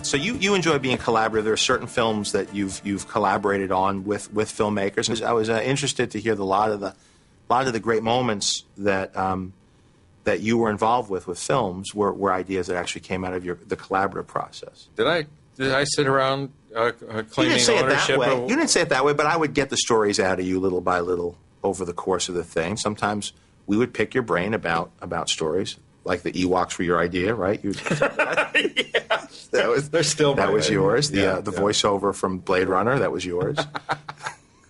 So you enjoy being collaborative. There are certain films that you've collaborated on with filmmakers. I was interested to hear a lot of the great moments that that you were involved with films were ideas that actually came out of the collaborative process. Did I sit around claiming you didn't ownership? You didn't say it that way, but I would get the stories out of you little by little over the course of the thing. Sometimes we would pick your brain about stories, like the Ewoks were your idea, right? They're still that was idea. yours. The voiceover from Blade Runner, that was yours.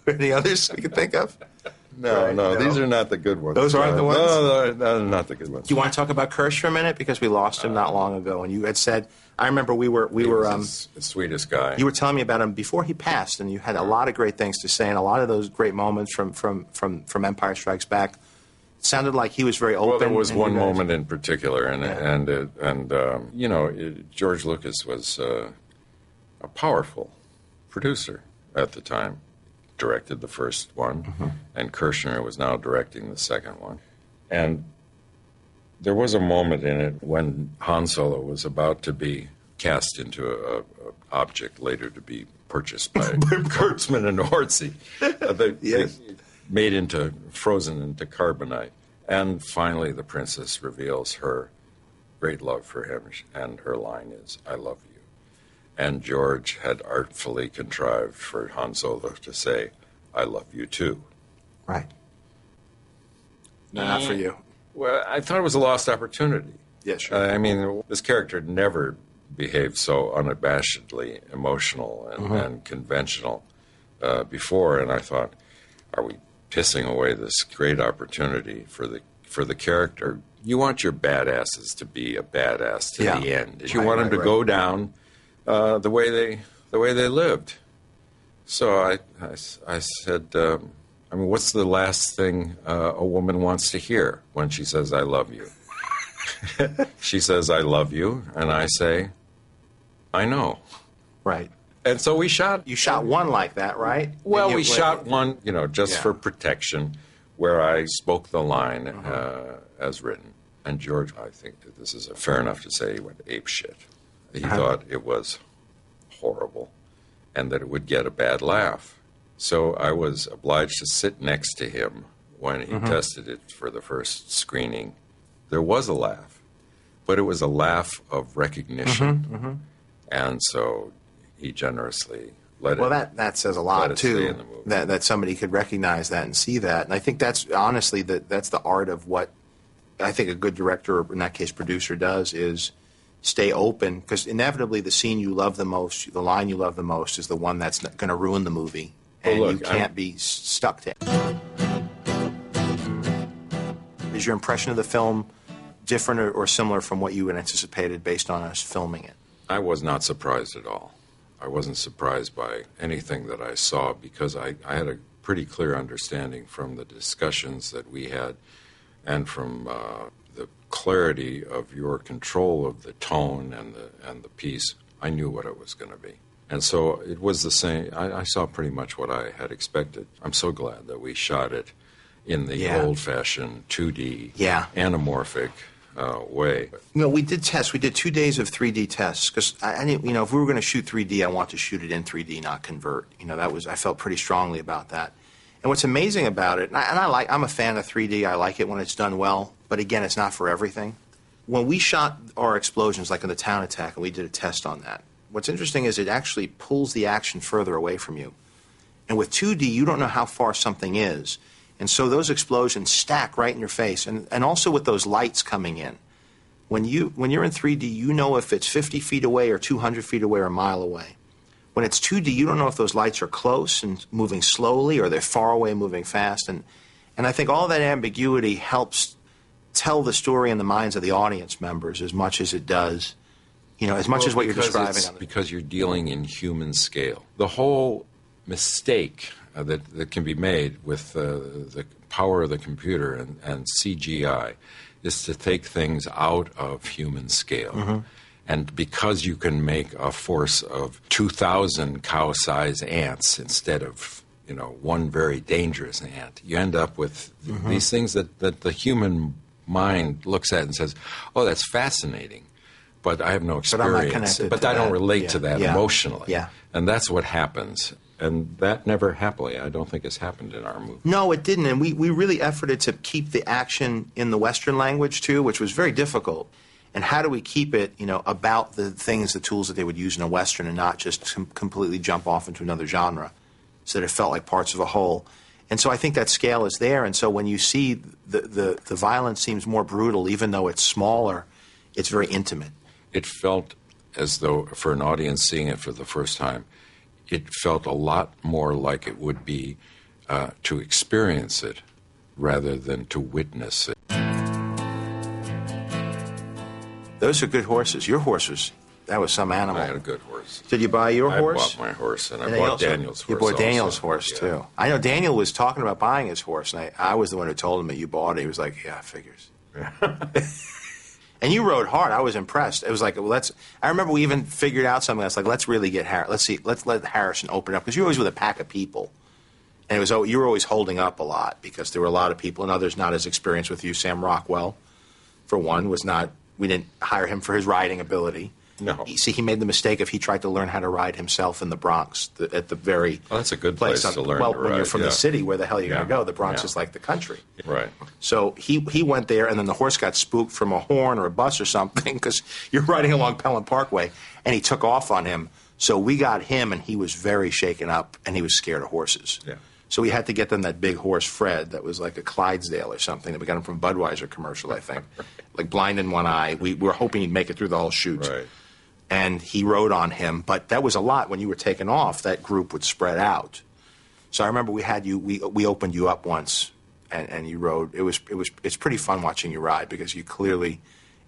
Any others you could think of? No, these are not the good ones. Those aren't the ones? No, they're not the good ones. Do you want to talk about Kirsch for a minute? Because we lost him not long ago, and you had said, I remember we were the sweetest guy. You were telling me about him before he passed, and you had a lot of great things to say, and a lot of those great moments from Empire Strikes Back. It sounded like he was very open. Well, there was one moment in particular, George Lucas was a powerful producer at the time. Directed the first one, and Kirshner was now directing the second one. And there was a moment in it when Han Solo was about to be cast into a object later to be purchased by Kurtzman and Hortzy. They frozen into carbonite. And finally the princess reveals her great love for him, and her line is, "I love you." And George had artfully contrived for Han Solo to say, "I love you too." Right. No, not for you. Well, I thought it was a lost opportunity. Yeah, sure. I mean, this character never behaved so unabashedly emotional and conventional before, and I thought, are we pissing away this great opportunity for the character? You want your badasses to be a badass to the end. You want them to go down the way they lived. So I said, what's the last thing a woman wants to hear when she says, "I love you"? She says, "I love you," and I say, "I know." Right. And so we shot. You shot one like that, right? Well, we shot one, just for protection, where I spoke the line as written. And George, I think that this is fair enough to say, he went apeshit. He thought it was horrible and that it would get a bad laugh. So I was obliged to sit next to him when he tested it for the first screening. There was a laugh, but it was a laugh of recognition. And so he generously let it. Well, that says a lot, too, that somebody could recognize that and see that. And I think that's, honestly, that's the art of what I think a good director, or in that case producer, does, is stay open, because inevitably the scene you love the most, the line you love the most, is the one that's going to ruin the movie, and you can't be stuck to it. Is your impression of the film different or similar from what you had anticipated based on us filming it? I was not surprised at all. I wasn't surprised by anything that I saw, because I had a pretty clear understanding from the discussions that we had and from the clarity of your control of the tone and the piece. I knew what it was going to be. And so it was the same. I saw pretty much what I had expected. I'm so glad that we shot it in the old-fashioned 2D, anamorphic way. We did tests. We did 2 days of 3D tests, because I didn't, if we were going to shoot 3D, I want to shoot it in 3D, not convert. I felt pretty strongly about that. And what's amazing about it, I'm a fan of 3D. I like it when it's done well, but again, it's not for everything. When we shot our explosions, like in the town attack, and we did a test on that, what's interesting is it actually pulls the action further away from you. And with 2D, you don't know how far something is. And so those explosions stack right in your face. And also with those lights coming in. When you're in 3D, you know if it's 50 feet away or 200 feet away or a mile away. When it's 2D, you don't know if those lights are close and moving slowly or they're far away moving fast. And I think all that ambiguity helps tell the story in the minds of the audience members as much as it does, as much as what you're describing. Because you're dealing in human scale. The whole mistake that can be made with the power of the computer and CGI is to take things out of human scale. And because you can make a force of 2,000 cow-sized ants instead of, one very dangerous ant, you end up with these things that the human mind looks at and says, "Oh, that's fascinating." but I have no But I'm not experience. connected But to I don't that. relate Yeah. to that Yeah. emotionally. Yeah. And that's what happens. And that never happily, I don't think, has happened in our movie. No, it didn't. And we really efforted to keep the action in the Western language, too, which was very difficult. And how do we keep it, about the things, the tools that they would use in a Western and not just completely jump off into another genre so that it felt like parts of a whole. And so I think that scale is there. And so when you see the violence seems more brutal, even though it's smaller, it's very intimate. It felt as though, for an audience seeing it for the first time, it felt a lot more like it would be to experience it rather than to witness it. Those are good horses. Your horse that was some animal. I had a good horse. Did you buy your horse? I bought my horse, and I And bought Daniel's horse. You bought Daniel's also. horse, Yeah. too. I know Daniel was talking about buying his horse, and I was the one who told him that you bought it. He was like, yeah, figures. And you rode hard. I was impressed. It was like, I remember we even figured out something else, like, let's really get let's let Harrison open up, because you're always with a pack of people. And you were always holding up a lot, because there were a lot of people, and others not as experienced with you. Sam Rockwell, for one, we didn't hire him for his riding ability. No. He made the mistake he tried to learn how to ride himself in the Bronx at the very Well, that's a good place to learn Well, to when you're ride, from yeah. the city, where the hell are you going Yeah. to go? The Bronx Yeah. is like the country. Right. So he went there, and then the horse got spooked from a horn or a bus or something, because you're riding along Pelham Parkway, and he took off on him. So we got him, and he was very shaken up, and he was scared of horses. Yeah. So we had to get them that big horse, Fred, that was like a Clydesdale or something. That we got him from Budweiser commercial, I think. Like blind in one eye. We were hoping he'd make it through the whole shoot. Right. And he rode on him, but that was a lot. When you were taking off, that group would spread out. So I remember we opened you up once, and you rode. It's pretty fun watching you ride, because you clearly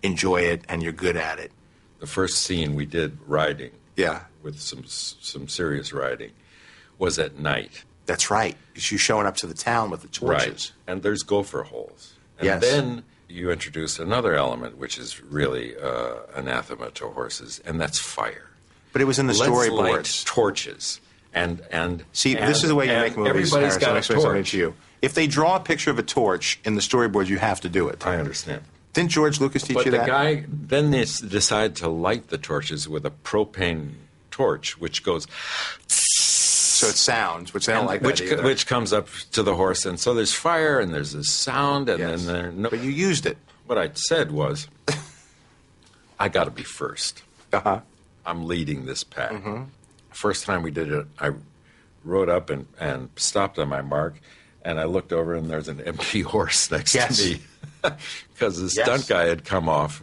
enjoy it and you're good at it. The first scene we did riding, Yeah, with some serious riding, was at night. that's right. Because you're showing up to the town with the torches. Right. And there's gopher holes. And Yes. then you introduce another element, which is really anathema to horses, and that's fire. But it was in the Let's light storyboards. torches. And See, this is the way you make movies. Everybody's Harrison. got I'll a explain something torch. to you. If they draw a picture of a torch in the storyboards, you have to do it. I understand. Didn't George Lucas teach But you the that? guy then they decide to light the torches with a propane torch, which goes, So it sounds, which they don't like that either. which comes up to the horse, and so there's fire and there's this sound, and Yes. then But you used it. what I said was, I got to be first. Uh-huh. I'm leading this pack. Mm-hmm. First time we did it, I rode up and stopped on my mark, and I looked over, and there's an empty horse next Yes. to me. Because the Yes. stunt guy had come off.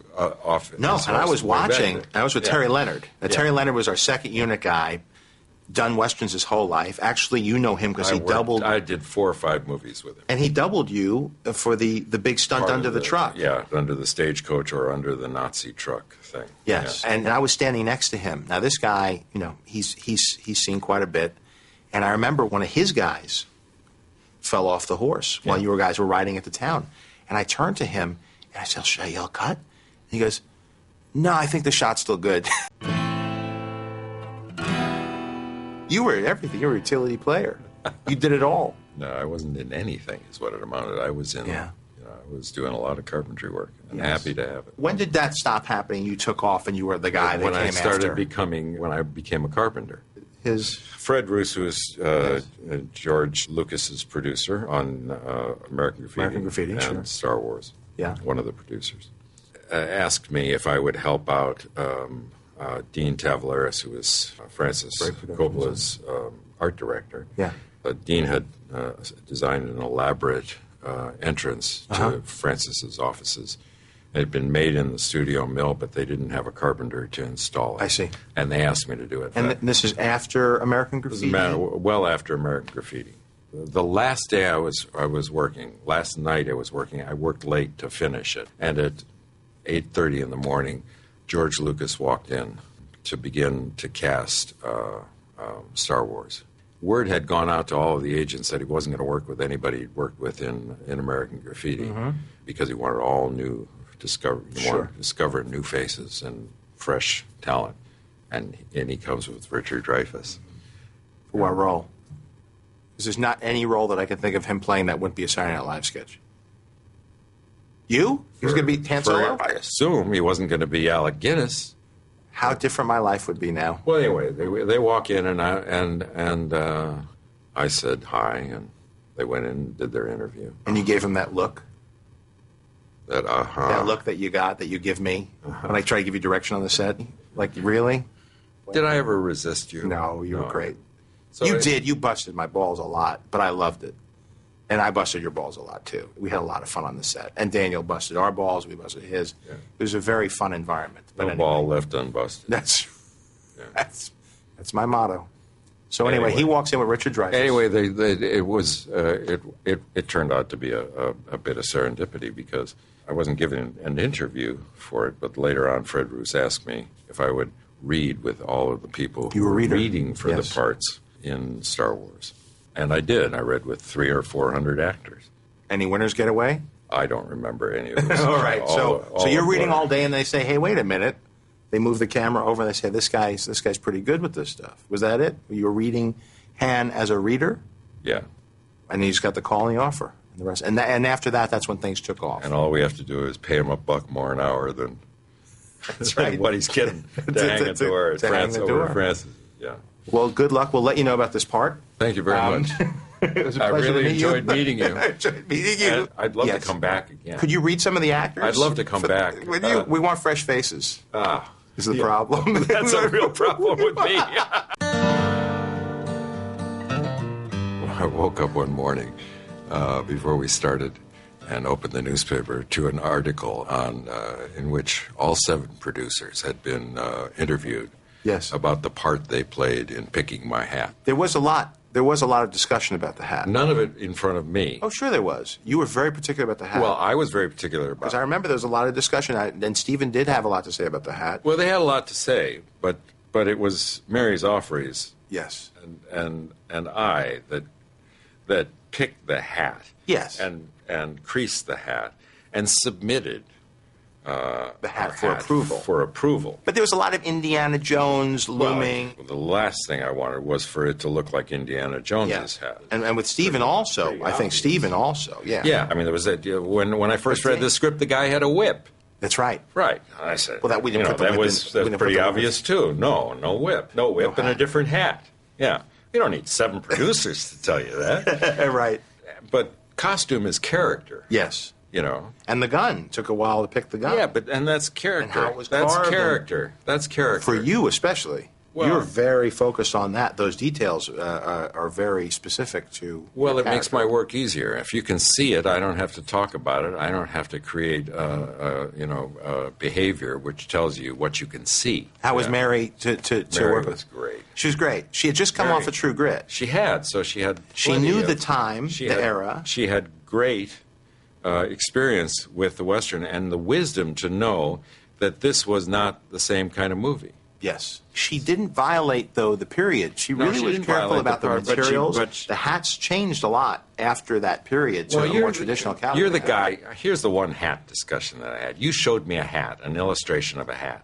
No, his and I horse was way back watching. there. I was with Yeah. Terry Leonard. Now, Yeah. Terry Leonard was our second unit guy, done Westerns his whole life. Actually, you know him because he doubled. I did 4 or 5 movies with him. And he doubled you for the big stunt Part under of the truck. Yeah, under the stagecoach or under the Nazi truck thing. Yes, Yeah. and I was standing next to him. Now this guy, he's seen quite a bit, and I remember one of his guys fell off the horse while you guys were riding into town, and I turned to him and I said, "Should I yell cut?" And he goes, "No, I think the shot's still good." You were everything. You were a utility player. You did it all. No, I wasn't in anything, is what it amounted. I was in. Yeah. I was doing a lot of carpentry work, and Yes. happy to have it. When did that stop happening? You took off, and you were the guy that when came I started after. when I became a carpenter. His Fred Roos, who is George Lucas's producer on American Graffiti, American Graffiti, and sure. Star Wars, Yeah. one of the producers, asked me if I would help out Dean Tavaleris, who is Francis Great production Coppola's art director. Yeah. Dean had designed an elaborate entrance to Francis's offices. It had been made in the studio mill, but they didn't have a carpenter to install it. I see. And they asked me to do it. and this is after American Graffiti. Well after American Graffiti. The last day I was working, last night I was working, I worked late to finish it. And at 8:30 in the morning, George Lucas walked in to begin to cast Star Wars. Word had gone out to all of the agents that he wasn't going to work with anybody he'd worked with in American Graffiti because he wanted all new wanted to discover new faces and fresh talent. And he comes with Richard Dreyfuss. For what role? Because there's not any role that I can think of him playing that wouldn't be a Saturday Night Live sketch. You? He was going to be Han Solo? I assume he wasn't going to be Alec Guinness. How different my life would be now. Well, anyway, they walk in, and I said hi, and they went in and did their interview. And you gave him that look? That That look that you got, that you give me when I try to give you direction on the set? Like, really? Did I ever resist you? No, you were great. So You did. You busted my balls a lot, but I loved it. And I busted your balls a lot, too. We had a lot of fun on the set. And Daniel busted our balls. We busted his. Yeah. It was a very fun environment. But no anyway, ball left unbusted. That's my motto. So anyway, he walks in with Richard Dreyfuss. Anyway, it turned out to be a bit of serendipity because I wasn't given an interview for it, but later on Fred Roos asked me if I would read with all of the people who were reading for the parts in Star Wars. And I did. I read with 300 or 400 actors. Any winners get away? I don't remember any of those. All right. So you're reading all day, and they say, "Hey, wait a minute." They move the camera over, and they say, "This guy's pretty good with this stuff." Was that it? You were reading Han as a reader? Yeah. And he just got the call and the offer, and the rest. And after that, that's when things took off. And all we have to do is pay him $1 more an hour than that's right. What he's getting to hang a door at Francis. Yeah. Well, good luck. We'll let you know about this part. Thank you very much. It was a I pleasure really to meet enjoyed you. meeting you. I enjoyed meeting you. And I'd love to come back again. Could you read some of the actors? I'd love to come back. We want fresh faces. Is the problem. That's a real problem with me. I woke up one morning before we started and opened the newspaper to an article in which all 7 producers had been interviewed about the part they played in picking my hat. There was a lot of discussion about the hat. None of it in front of me. Oh, sure there was. You were very particular about the hat. Well, I was very particular about it. Because I remember there was a lot of discussion, and Stephen did have a lot to say about the hat. Well, they had a lot to say, but it was Mary's Offreys and I that picked the hat. Yes. And creased the hat and submitted the hat for approval. But there was a lot of Indiana Jones looming. Well, the last thing I wanted was for it to look like Indiana Jones's hat. And with Stephen also. I think Stephen also, Yeah, I mean, there was that, when I first read the script, the guy had a whip. That's right. Right. I said, well, that's pretty obvious, too. No whip. No whip and a different hat. Yeah. You don't need 7 producers to tell you that. Right. But costume is character. Yes. You know, and the gun took a while to pick the gun. Yeah, and that's character. And how it was that's carved character. That's character for you, especially. Well, you're very focused on that. Those details are very specific to. Well, it makes my work easier. If you can see it, I don't have to talk about it. I don't have to create, behavior which tells you what you can see. How was Mary to Mary work with? Was great. She was great. She had just come off of True Grit. She had. So she had. She knew the time, the era. She had great. Experience with the Western and the wisdom to know that this was not the same kind of movie. Yes. She didn't violate, though, the period. She really was careful about the materials. But the hats changed a lot after that period to a more traditional cowboy. You're the guy. Here's the one hat discussion that I had. You showed me a hat, an illustration of a hat.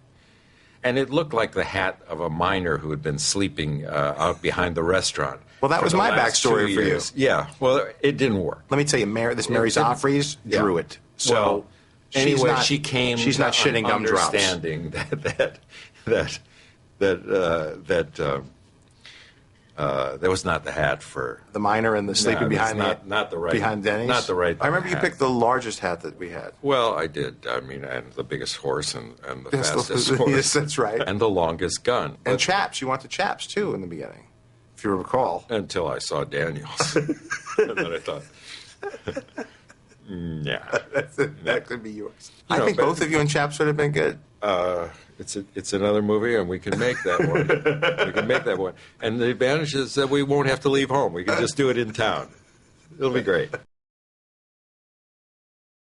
And it looked like the hat of a miner who had been sleeping out behind the restaurant. Well, that was my backstory for you. Yeah. Well, it didn't work. Let me tell you, Mary's Offreys drew it. So well, anyway, she's not shitting gumdrops. Understanding that was not the hat for the miner and the sleeping behind behind Denny's. Not the right. I remember you picked the largest hat that we had. Well, I did. I mean, and the biggest horse and the fastest horse. Yes, that's right. And the longest gun. And chaps. You wanted chaps too in the beginning, if you recall. Until I saw Daniels, and then I thought, yeah, that could be yours. I think both of you in chaps would have been good. It's another movie, and we can make that one. We can make that one. And the advantage is that we won't have to leave home. We can just do it in town. It'll be great.